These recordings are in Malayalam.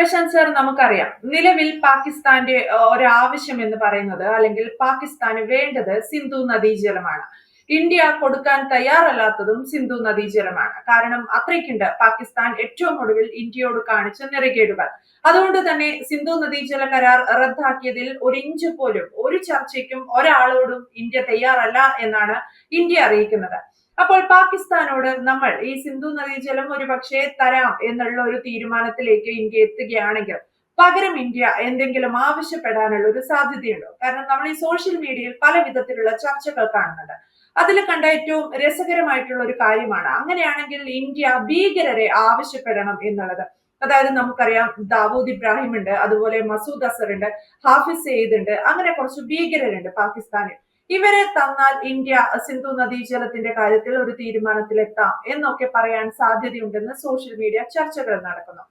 പ്രശാന്ത് സർ, നമുക്കറിയാം നിലവിൽ പാകിസ്ഥാന്റെ ഒരാവശ്യം എന്ന് പറയുന്നത്, അല്ലെങ്കിൽ പാകിസ്ഥാന് വേണ്ടത് സിന്ധു നദീജലമാണ്. ഇന്ത്യ കൊടുക്കാൻ തയ്യാറല്ലാത്തതും സിന്ധു നദീജലമാണ്. കാരണം അത്രയ്ക്കുണ്ട് പാകിസ്ഥാൻ ഏറ്റവും ഒടുവിൽ ഇന്ത്യയോട് കാണിച്ച നെറുകേടുകൾ. അതുകൊണ്ട് തന്നെ സിന്ധു നദീജല കരാർ റദ്ദാക്കിയതിൽ ഒരു ഇഞ്ച് പോലും ഒരു ചർച്ചയ്ക്കും ഒരാളോടും ഇന്ത്യ തയ്യാറല്ല എന്നാണ് ഇന്ത്യ അറിയിക്കുന്നത്. അപ്പോൾ പാകിസ്ഥാനോട് നമ്മൾ ഈ സിന്ധു നദീജലം ഒരു പക്ഷേ തരാം എന്നുള്ള ഒരു തീരുമാനത്തിലേക്ക് ഇന്ത്യ എത്തുകയാണെങ്കിൽ പകരം ഇന്ത്യ എന്തെങ്കിലും ആവശ്യപ്പെടാനുള്ള ഒരു സാധ്യതയുണ്ടോ? കാരണം നമ്മൾ ഈ സോഷ്യൽ മീഡിയയിൽ പല വിധത്തിലുള്ള ചർച്ചകൾ കാണുന്നുണ്ട്. അതിൽ കണ്ട ഏറ്റവും രസകരമായിട്ടുള്ള ഒരു കാര്യമാണ്, അങ്ങനെയാണെങ്കിൽ ഇന്ത്യ ഭീകരരെ ആവശ്യപ്പെടണം എന്നുള്ളത്. അതായത് നമുക്കറിയാം ദാവൂദ് ഇബ്രാഹിം ഉണ്ട്, അതുപോലെ മസൂദ് അസർ ഉണ്ട്, ഹാഫിസ് സെയ്ദ് ഉണ്ട്, അങ്ങനെ കുറച്ച് ഭീകരരുണ്ട് പാകിസ്ഥാനിൽ. ഇവരെ തന്നാൽ ഇന്ത്യ സിന്ധു നദീജലത്തിന്റെ കാര്യത്തിൽ ഒരു തീരുമാനത്തിലെത്താം എന്നൊക്കെ പറയാൻ സാധ്യതയുണ്ടെന്ന് സോഷ്യൽ മീഡിയ ചർച്ചകൾ നടക്കുന്നു.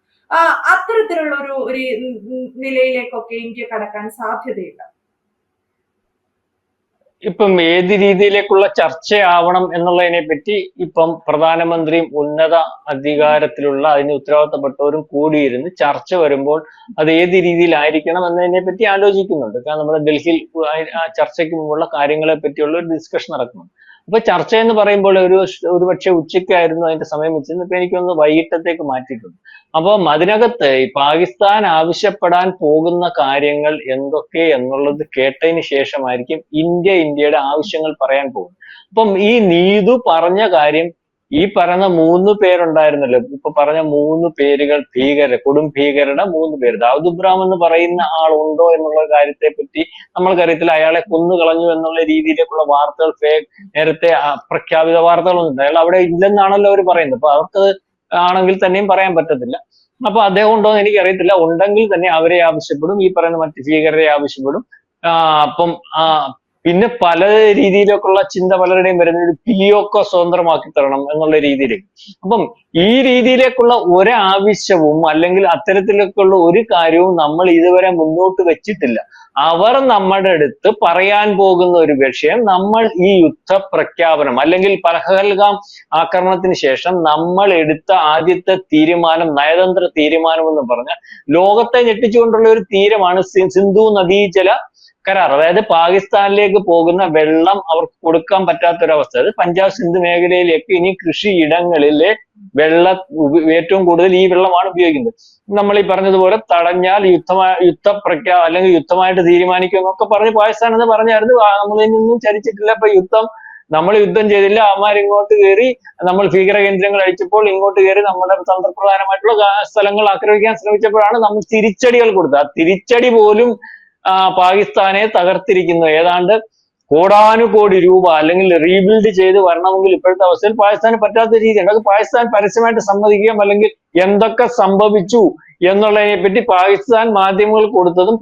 അത്തരത്തിലുള്ള ഒരു നിലയിലേക്കൊക്കെ ഇന്ത്യ കടക്കാൻ സാധ്യതയില്ല. ഇപ്പം ഏത് രീതിയിലേക്കുള്ള ചർച്ചയാവണം എന്നുള്ളതിനെ പറ്റി ഇപ്പം പ്രധാനമന്ത്രിയും ഉന്നത അധികാരത്തിലുള്ള അതിന് ഉത്തരവാദിത്തപ്പെട്ടവരും കൂടിയിരുന്ന് ചർച്ച വരുമ്പോൾ അത് ഏത് രീതിയിലായിരിക്കണം എന്നതിനെ പറ്റി ആലോചിക്കുന്നുണ്ട്. കാരണം നമ്മുടെ ഡൽഹിയിൽ ചർച്ചയ്ക്ക് മുമ്പുള്ള കാര്യങ്ങളെ പറ്റിയുള്ള ഒരു ഡിസ്കഷൻ നടക്കുന്നു. അപ്പൊ ചർച്ച എന്ന് പറയുമ്പോൾ ഒരു പക്ഷെ ഉച്ചയ്ക്കായിരുന്നു അതിന്റെ സമയം വെച്ചിരുന്നു. ഇപ്പൊ എനിക്കൊന്ന് വൈകിട്ടത്തേക്ക് മാറ്റിയിട്ടുണ്ട്. അപ്പം അതിനകത്ത് ഈ പാകിസ്ഥാൻ ആവശ്യപ്പെടാൻ പോകുന്ന കാര്യങ്ങൾ എന്തൊക്കെ എന്നുള്ളത് കേട്ടതിന് ശേഷമായിരിക്കും ഇന്ത്യയുടെ ആവശ്യങ്ങൾ പറയാൻ പോകുന്നത്. അപ്പം ഈ നീതു പറഞ്ഞ കാര്യം, ഈ പറയുന്ന 3 പേരുണ്ടായിരുന്നല്ലോ, ഇപ്പൊ പറഞ്ഞ 3 പേരുകൾ കൊടും ഭീകരരുടെ 3 പേര്. ദാവൂദ് ഇബ്രാഹിം എന്ന് പറയുന്ന ആളുണ്ടോ എന്നുള്ള കാര്യത്തെ പറ്റി നമ്മൾക്കറിയത്തില്ല. അയാളെ കൊന്നുകളഞ്ഞു എന്നുള്ള രീതിയിലേക്കുള്ള വാർത്തകൾ നേരത്തെ പ്രഖ്യാപിത വാർത്തകളൊന്നും അയാൾ അവിടെ ഇല്ലെന്നാണല്ലോ അവർ പറയുന്നത്. അപ്പൊ അവർക്ക് ആണെങ്കിൽ തന്നെയും പറയാൻ പറ്റത്തില്ല. അപ്പൊ അദ്ദേഹം ഉണ്ടോ എന്ന് എനിക്കറിയത്തില്ല. ഉണ്ടെങ്കിൽ തന്നെ അവരെ ആവശ്യപ്പെടും, ഈ പറയുന്ന മറ്റ് ഭീകരരെ ആവശ്യപ്പെടും. അപ്പം പിന്നെ പല രീതിയിലേക്കുള്ള ചിന്ത പലരുടെയും വരുന്നത് പിഒക്കെ സ്വതന്ത്രമാക്കി തരണം എന്നുള്ള രീതിയിലേക്ക്. അപ്പം ഈ രീതിയിലേക്കുള്ള ഒരാവശ്യവും അല്ലെങ്കിൽ അത്തരത്തിലേക്കുള്ള ഒരു കാര്യവും നമ്മൾ ഇതുവരെ മുന്നോട്ട് വെച്ചിട്ടില്ല. അവർ നമ്മുടെ അടുത്ത് പറയാൻ പോകുന്ന ഒരു വിഷയം, നമ്മൾ ഈ യുദ്ധപ്രഖ്യാപനം അല്ലെങ്കിൽ പഹൽഗാം ആക്രമണത്തിന് ശേഷം നമ്മൾ എടുത്ത ആദ്യത്തെ തീരുമാനം, നയതന്ത്ര തീരുമാനം എന്ന് പറഞ്ഞാൽ ലോകത്തെ ഞെട്ടിച്ചുകൊണ്ടുള്ള ഒരു തീരമാണ് സിന്ധു നദീജല കരാർ. അതായത് പാകിസ്ഥാനിലേക്ക് പോകുന്ന വെള്ളം അവർക്ക് കൊടുക്കാൻ പറ്റാത്തൊരവസ്ഥ. അത് പഞ്ചാബ് സിന്ധ് മേഖലയിലേക്ക് ഇനി കൃഷിയിടങ്ങളിലെ ഏറ്റവും കൂടുതൽ ഈ വെള്ളമാണ് ഉപയോഗിക്കുന്നത്. നമ്മൾ ഈ പറഞ്ഞതുപോലെ തടഞ്ഞാൽ അല്ലെങ്കിൽ യുദ്ധമായിട്ട് തീരുമാനിക്കും എന്നൊക്കെ പറഞ്ഞ് പാകിസ്ഥാൻ എന്ന് പറഞ്ഞായിരുന്നു. നമ്മളിൽ നിന്നും ചരിച്ചിട്ടില്ല. ഇപ്പൊ നമ്മൾ യുദ്ധം ചെയ്തില്ല, അവന്മാർ ഇങ്ങോട്ട് കയറി, നമ്മൾ ഭീകര കേന്ദ്രങ്ങൾ അഴിച്ചപ്പോൾ ഇങ്ങോട്ട് കയറി നമ്മുടെ തന്ത്രപ്രധാനമായിട്ടുള്ള സ്ഥലങ്ങൾ ആക്രമിക്കാൻ ശ്രമിച്ചപ്പോഴാണ് നമ്മൾ തിരിച്ചടികൾ കൊടുത്തത്. ആ തിരിച്ചടി പോലും പാകിസ്ഥാനെ തകർത്തിരിക്കുന്നു. ഏതാണ്ട് കോടാനുകോടി രൂപ അല്ലെങ്കിൽ റീബിൽഡ് ചെയ്ത് വരണമെങ്കിൽ ഇപ്പോഴത്തെ അവസ്ഥയിൽ പാകിസ്ഥാന് പറ്റാത്ത രീതിയാണ്. അത് പാകിസ്ഥാൻ പരസ്യമായിട്ട് സമ്മതിക്കുകയും അല്ലെങ്കിൽ എന്തൊക്കെ സംഭവിച്ചു എന്നുള്ളതിനെ പറ്റി പാകിസ്ഥാൻ മാധ്യമങ്ങൾ കൊടുത്തതും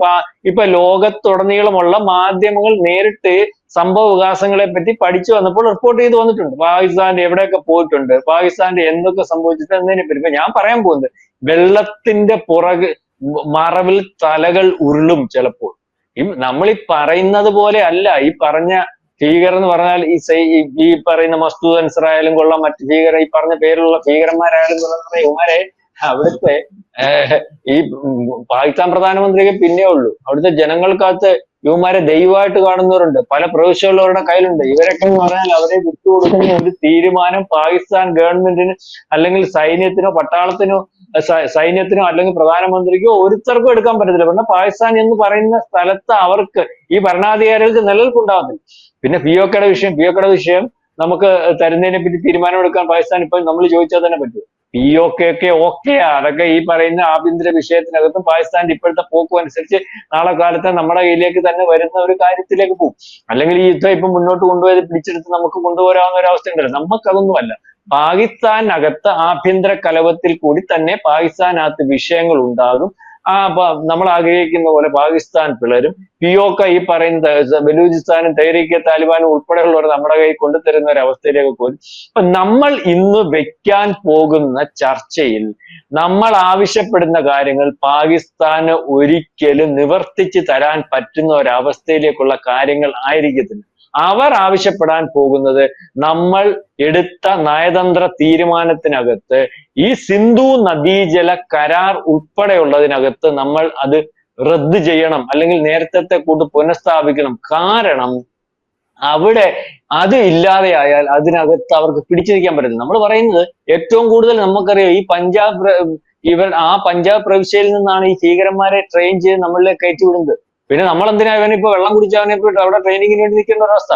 ഇപ്പൊ ലോകത്തുടനീളമുള്ള മാധ്യമങ്ങൾ നേരിട്ട് സംഭവ വികാസങ്ങളെ പറ്റി പഠിച്ചു വന്നപ്പോൾ റിപ്പോർട്ട് ചെയ്ത് വന്നിട്ടുണ്ട്. പാകിസ്ഥാന്റെ എവിടെയൊക്കെ പോയിട്ടുണ്ട്, പാകിസ്ഥാന്റെ എന്തൊക്കെ സംഭവിച്ചിട്ട് എന്നതിനെ പറ്റി. ഇപ്പൊ ഞാൻ പറയാൻ പോകുന്നത്, വെള്ളത്തിന്റെ മറവിൽ തലകൾ ഉരുളും ചിലപ്പോൾ. നമ്മൾ ഈ പറയുന്നത് പോലെ അല്ല. ഈ പറഞ്ഞ ഭീകരർ എന്ന് പറഞ്ഞാൽ ഈ പറയുന്ന മസ്തൂദ് അൻസർ ആയാലും കൊള്ളാം, മറ്റു ഭീകര ഈ പറഞ്ഞ പേരിലുള്ള ഭീകരന്മാരായാലും കൊള്ളാം, ഇവന്മാരെ അവിടുത്തെ ഈ പാകിസ്ഥാൻ പ്രധാനമന്ത്രിക്ക് പിന്നെ ഉള്ളൂ. അവിടുത്തെ ജനങ്ങൾക്കകത്ത് ഇവന്മാരെ ദൈവമായിട്ട് കാണുന്നവരുണ്ട്. പല പ്രവിശ്യകളുടെ കയ്യിലുണ്ട്. ഇവരൊക്കെ എന്ന് പറഞ്ഞാൽ അവരെ വിട്ടുകൊടുക്കുന്ന ഒരു തീരുമാനം പാകിസ്ഥാൻ ഗവൺമെന്റിന് അല്ലെങ്കിൽ സൈന്യത്തിനോ അല്ലെങ്കിൽ പ്രധാനമന്ത്രിക്കോ ഒരുത്തർക്കും എടുക്കാൻ പറ്റത്തില്ല. പിന്നെ പാകിസ്ഥാൻ എന്ന് പറയുന്ന സ്ഥലത്ത് അവർക്ക് ഈ ഭരണാധികാരികൾക്ക് നിലനിൽപ്പുണ്ടാകുന്നില്ല. പിന്നെ പിഒക്കെയുടെ വിഷയം നമുക്ക് തരുന്നതിനെ പറ്റി തീരുമാനമെടുക്കാൻ പാകിസ്ഥാൻ ഇപ്പൊ നമ്മൾ ചോദിച്ചാൽ തന്നെ പറ്റും. ഓക്കെയാ, അതൊക്കെ ഈ പറയുന്ന ആഭ്യന്തര വിഷയത്തിനകത്തും പാകിസ്ഥാന്റെ ഇപ്പോഴത്തെ പോക്കും അനുസരിച്ച് നാളെ കാലത്ത് നമ്മുടെ കയ്യിലേക്ക് തന്നെ വരുന്ന ഒരു കാര്യത്തിലേക്ക് പോകും. അല്ലെങ്കിൽ ഈ യുദ്ധം ഇപ്പൊ മുന്നോട്ട് കൊണ്ടുപോയത് പിടിച്ചെടുത്ത് നമുക്ക് കൊണ്ടുപോരാവുന്ന ഒരു അവസ്ഥ ഉണ്ടല്ലോ. നമുക്കതൊന്നുമല്ല. പാകിസ്ഥാനകത്ത് ആഭ്യന്തര കലവത്തിൽ കൂടി തന്നെ പാകിസ്ഥാനകത്ത് വിഷയങ്ങൾ ഉണ്ടാകും. നമ്മൾ ആഗ്രഹിക്കുന്ന പോലെ പാകിസ്ഥാൻ പിളരും. പിഒക്കെ ഈ പറയുന്ന ബലൂചിസ്ഥാനും തെഹ്രീക്കെ താലിബാനും ഉൾപ്പെടെയുള്ളവർ നമ്മുടെ കയ്യിൽ കൊണ്ടുതരുന്ന ഒരു അവസ്ഥയിലേക്ക് പോയി. അപ്പൊ നമ്മൾ ഇന്ന് വെക്കാൻ പോകുന്ന ചർച്ചയിൽ നമ്മൾ ആവശ്യപ്പെടുന്ന കാര്യങ്ങൾ പാകിസ്ഥാന് ഒരിക്കലും നിവർത്തിച്ച് തരാൻ പറ്റുന്ന ഒരവസ്ഥയിലേക്കുള്ള കാര്യങ്ങൾ ആയിരിക്കത്തില്ല. അവർ ആവശ്യപ്പെടാൻ പോകുന്നത് നമ്മൾ എടുത്ത നയതന്ത്ര തീരുമാനത്തിനകത്ത് ഈ സിന്ധു നദീജല കരാർ ഉൾപ്പെടെയുള്ളതിനകത്ത് നമ്മൾ അത് റദ്ദ് ചെയ്യണം, അല്ലെങ്കിൽ നേരത്തെ കൂട്ട് പുനഃസ്ഥാപിക്കണം. കാരണം അവിടെ അത് ഇല്ലാതെയായാൽ അതിനകത്ത് അവർക്ക് പിടിച്ചു നിൽക്കാൻ പറ്റില്ല. നമ്മൾ പറയുന്നത് ഏറ്റവും കൂടുതൽ നമുക്കറിയാം ഈ പഞ്ചാബ് പ്രവിശ്യയിൽ നിന്നാണ് ഈ ഭീകരന്മാരെ ട്രെയിൻ ചെയ്ത് നമ്മളിലേക്ക് കയറ്റിവിടുന്നത്. പിന്നെ നമ്മൾ എന്തിനാ ഇവനിപ്പോ വെള്ളം കുടിച്ചവനെ പോയിട്ട് അവിടെ ട്രെയിനിങ്ങിന് വേണ്ടി നിൽക്കേണ്ട ഒരവസ്ഥ.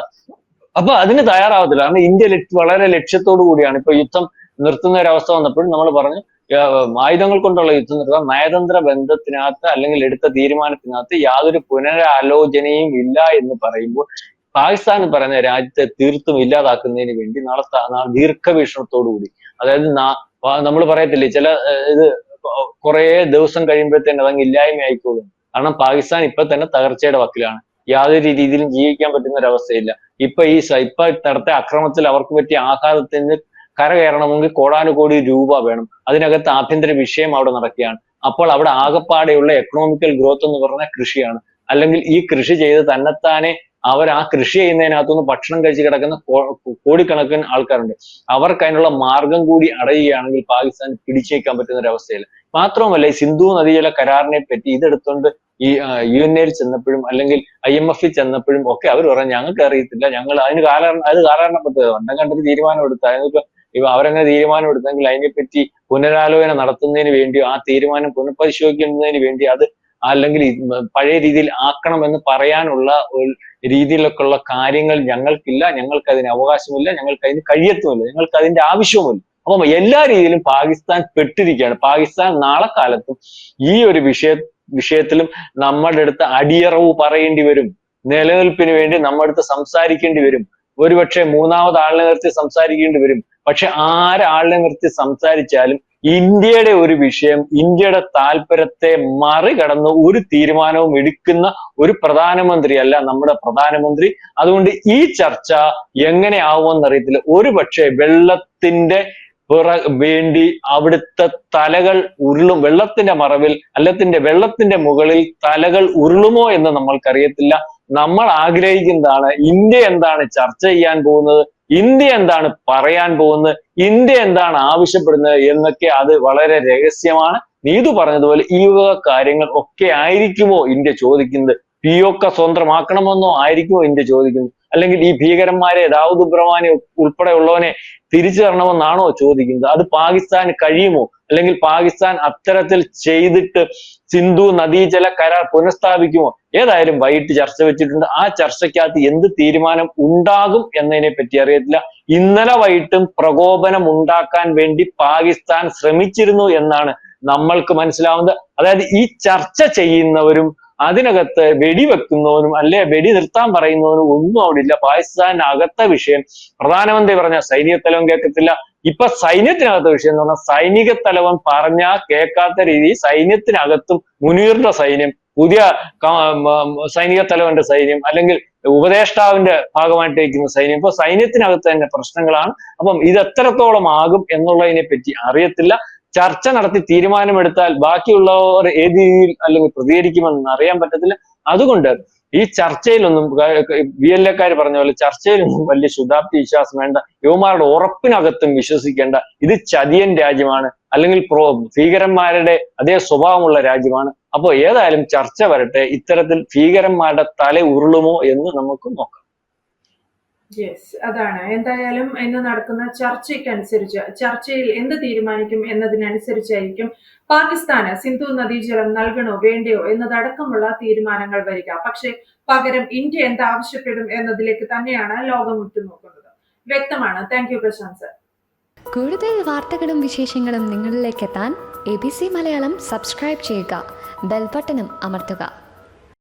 അപ്പൊ അതിന് തയ്യാറാവത്തില്ല. കാരണം ഇന്ത്യ വളരെ ലക്ഷ്യത്തോടു കൂടിയാണ് ഇപ്പൊ യുദ്ധം നിർത്തുന്ന ഒരവസ്ഥ വന്നപ്പോഴും നമ്മൾ പറഞ്ഞു ആയുധങ്ങൾ കൊണ്ടുള്ള യുദ്ധം നിർത്താൻ നയതന്ത്ര ബന്ധത്തിനകത്ത് അല്ലെങ്കിൽ എടുത്ത തീരുമാനത്തിനകത്ത് യാതൊരു പുനരാലോചനയും ഇല്ല എന്ന് പറയുമ്പോൾ പാകിസ്ഥാൻ പറയുന്ന രാജ്യത്തെ തീർത്തും ഇല്ലാതാക്കുന്നതിന് വേണ്ടി നാളെ ദീർഘവീക്ഷണത്തോടു കൂടി, അതായത് നമ്മൾ പറയത്തില്ലേ ചില ഇത് കുറെ ദിവസം കഴിയുമ്പോഴത്തേന് അതങ്ങ് ഇല്ലായ്മ ആയിക്കോളും. കാരണം പാകിസ്ഥാൻ ഇപ്പൊ തന്നെ തകർച്ചയുടെ വക്കിലാണ്. യാതൊരു രീതിയിലും ജീവിക്കാൻ പറ്റുന്ന ഒരവസ്ഥയില്ല. ഇപ്പൊ നടത്തിയ അക്രമത്തിൽ അവർക്ക് പറ്റിയ ആഘാതത്തിന് കരകയറണമെങ്കിൽ കോടാനുകോടി രൂപ വേണം. അതിനകത്ത് ആഭ്യന്തര വിഷയം അവിടെ നടക്കുകയാണ്. അപ്പോൾ അവിടെ ആകപ്പാടെയുള്ള എക്കണോമിക്കൽ ഗ്രോത്ത് എന്ന് പറഞ്ഞാൽ കൃഷിയാണ്. അല്ലെങ്കിൽ ഈ കൃഷി ചെയ്ത് തന്നെത്താനെ അവർ ആ കൃഷി ചെയ്യുന്നതിനകത്തുനിന്ന് ഭക്ഷണം കഴിച്ച് കിടക്കുന്ന കോടിക്കണക്കിന് ആൾക്കാരുണ്ട്. അവർക്ക് അതിനുള്ള മാർഗം കൂടി അടയുകയാണെങ്കിൽ പാകിസ്ഥാൻ പിടിച്ചേക്കാൻ പറ്റുന്ന ഒരു അവസ്ഥയില്ല. മാത്രവുമല്ല ഈ സിന്ധു നദീജല കരാറിനെ പറ്റി ഇതെടുത്തുകൊണ്ട് ഈ UN ചെന്നപ്പോഴും അല്ലെങ്കിൽ IMF ചെന്നപ്പോഴും ഒക്കെ അവർ പറഞ്ഞു ഞങ്ങൾക്ക് അറിയത്തില്ല, ഞങ്ങൾ അത് കാരണപ്പെട്ടത് വണ്ടം കണ്ടൊരു തീരുമാനം എടുത്ത അവരങ്ങനെ തീരുമാനം എടുത്തെങ്കിൽ അതിനെപ്പറ്റി പുനരാലോചന നടത്തുന്നതിന് വേണ്ടിയോ ആ തീരുമാനം പുനഃപരിശോധിക്കുന്നതിന് വേണ്ടി അത് അല്ലെങ്കിൽ പഴയ രീതിയിൽ ആക്കണമെന്ന് പറയാനുള്ള രീതിയിലൊക്കെ ഉള്ള കാര്യങ്ങൾ ഞങ്ങൾക്കില്ല, ഞങ്ങൾക്ക് അതിന് അവകാശമില്ല, ഞങ്ങൾക്ക് അതിന് കഴിയത്തുമില്ല, ഞങ്ങൾക്ക് അതിന്റെ ആവശ്യവുമില്ല. അപ്പം എല്ലാ രീതിയിലും പാകിസ്ഥാൻ പെട്ടിരിക്കുകയാണ്. പാകിസ്ഥാൻ നാളെ കാലത്തും ഈ ഒരു വിഷയത്തിലും നമ്മുടെ അടുത്ത് അടിയറവ് പറയേണ്ടി വരും. നിലനിൽപ്പിന് വേണ്ടി നമ്മുടെ അടുത്ത് സംസാരിക്കേണ്ടി വരും. ഒരുപക്ഷെ മൂന്നാമത് ആളിനെ നിർത്തി സംസാരിക്കേണ്ടി വരും. പക്ഷെ ആളിനെ നിർത്തി സംസാരിച്ചാലും ഇന്ത്യയുടെ ഒരു വിഷയം, ഇന്ത്യയുടെ താല്പര്യത്തെ മറികടന്ന് ഒരു തീരുമാനവും എടുക്കുന്ന ഒരു പ്രധാനമന്ത്രിയല്ല നമ്മുടെ പ്രധാനമന്ത്രി. അതുകൊണ്ട് ഈ ചർച്ച എങ്ങനെ ആവുമെന്നറിയത്തില്ല. ഒരുപക്ഷെ വെള്ളത്തിന്റെ വേണ്ടി അവിടുത്തെ തലകൾ ഉരുളും, വെള്ളത്തിന്റെ മറവിൽ അല്ലെങ്കിൽ വെള്ളത്തിന്റെ മുകളിൽ തലകൾ ഉരുളുമോ എന്ന് നമ്മൾക്കറിയത്തില്ല. നമ്മൾ ആഗ്രഹിക്കുന്നതാണ് ഇന്ത്യ എന്താണ് ചർച്ച ചെയ്യാൻ പോകുന്നത്, ഇന്ത്യ എന്താണ് പറയാൻ പോകുന്നത്, ഇന്ത്യ എന്താണ് ആവശ്യപ്പെടുന്നത് എന്നൊക്കെ അത് വളരെ രഹസ്യമാണ്. നീതു പറഞ്ഞതുപോലെ ഈ വക കാര്യങ്ങൾ ഒക്കെ ആയിരിക്കുമോ ഇന്ത്യ ചോദിക്കുന്നത്? POK സ്വന്തമാക്കണമെന്നോ ആയിരിക്കുമോ ഇന്ത്യ ചോദിക്കുന്നത്? അല്ലെങ്കിൽ ഈ ഭീകരന്മാരെ ദാവൂദ് ഇബ്രഹാമിനെ ഉൾപ്പെടെയുള്ളവനെ തിരിച്ചു തരണമെന്നാണോ ചോദിക്കുന്നത്? അത് പാകിസ്ഥാന് കഴിയുമോ? അല്ലെങ്കിൽ പാകിസ്ഥാൻ അത്തരത്തിൽ ചെയ്തിട്ട് സിന്ധു നദീജല കരാർ പുനഃസ്ഥാപിക്കുമോ? ഏതായാലും വൈകിട്ട് ചർച്ച വെച്ചിട്ടുണ്ട്. ആ ചർച്ചയ്ക്കകത്ത് എന്ത് തീരുമാനം ഉണ്ടാകും എന്നതിനെ പറ്റി അറിയത്തില്ല. ഇന്നലെ വൈകിട്ടും പ്രകോപനം ഉണ്ടാക്കാൻ വേണ്ടി പാകിസ്ഥാൻ ശ്രമിച്ചിരുന്നു എന്നാണ് നമ്മൾക്ക് മനസ്സിലാവുന്നത്. അതായത് ഈ ചർച്ച ചെയ്യുന്നവരും അതിനകത്ത് വെടിവെക്കുന്നവനും അല്ലെ വെടി നിർത്താൻ പറയുന്നവനും ഒന്നും അവിടെ ഇല്ല. പാകിസ്ഥാന്റെ അകത്തെ വിഷയം പ്രധാനമന്ത്രി പറഞ്ഞ സൈനിക തലവൻ കേൾക്കത്തില്ല. ഇപ്പൊ സൈന്യത്തിനകത്തെ വിഷയം എന്ന് പറഞ്ഞാൽ സൈനിക തലവൻ പറഞ്ഞാൽ കേൾക്കാത്ത രീതിയിൽ സൈന്യത്തിനകത്തും മുനീറിന്റെ സൈന്യം, പുതിയ സൈനിക തലവന്റെ സൈന്യം, അല്ലെങ്കിൽ ഉപദേഷ്ടാവിന്റെ ഭാഗമായിട്ട് ഇരിക്കുന്ന സൈന്യം, ഇപ്പൊ സൈന്യത്തിനകത്ത് തന്നെ പ്രശ്നങ്ങളാണ്. അപ്പം ഇത് എത്രത്തോളം ആകും എന്നുള്ളതിനെ പറ്റി അറിയത്തില്ല. ചർച്ച നടത്തി തീരുമാനമെടുത്താൽ ബാക്കിയുള്ളവർ ഏത് രീതിയിൽ അല്ലെങ്കിൽ പ്രതികരിക്കുമെന്ന് അറിയാൻ പറ്റത്തില്ല. അതുകൊണ്ട് ഈ ചർച്ചയിലൊന്നും VLAക്കാർ പറഞ്ഞ പോലെ ചർച്ചയിലൊന്നും വലിയ ശുദ്ധാപ്തി വിശ്വാസം വേണ്ട. യുവമാരുടെ ഉറപ്പിനകത്തും വിശ്വസിക്കേണ്ട. ഇത് ചതിയൻ രാജ്യമാണ്, അല്ലെങ്കിൽ ഭീകരന്മാരുടെ അതേ സ്വഭാവമുള്ള രാജ്യമാണ്. അപ്പോൾ ഏതായാലും ചർച്ച വരട്ടെ. ഇത്തരത്തിൽ ഭീകരന്മാരുടെ തല ഉരുളുമോ എന്ന് നമുക്ക് നോക്കാം. അതാണ് എന്തായാലും ഇന്ന് നടക്കുന്ന ചർച്ചയ്ക്കനുസരിച്ച് ചർച്ചയിൽ എന്ത് തീരുമാനിക്കും എന്നതിനനുസരിച്ചായിരിക്കും പാകിസ്ഥാന് സിന്ധു നദീജലം നൽകണോ വേണ്ടയോ എന്നതടക്കമുള്ള തീരുമാനങ്ങൾ വരിക. പക്ഷെ പകരം ഇന്ത്യ എന്ത് ആവശ്യപ്പെടും എന്നതിലേക്ക് തന്നെയാണ് ലോകം ഉറ്റുനോക്കുന്നത്. വ്യക്തമാണ്. Thank you Prashant sir. കൂടുതൽ വാർത്തകളും വിശേഷങ്ങളും നിങ്ങളിലേക്ക് എത്താൻ ABC മലയാളം സബ്സ്ക്രൈബ് ചെയ്യുക, ബെൽ ബട്ടണും അമർത്തുക.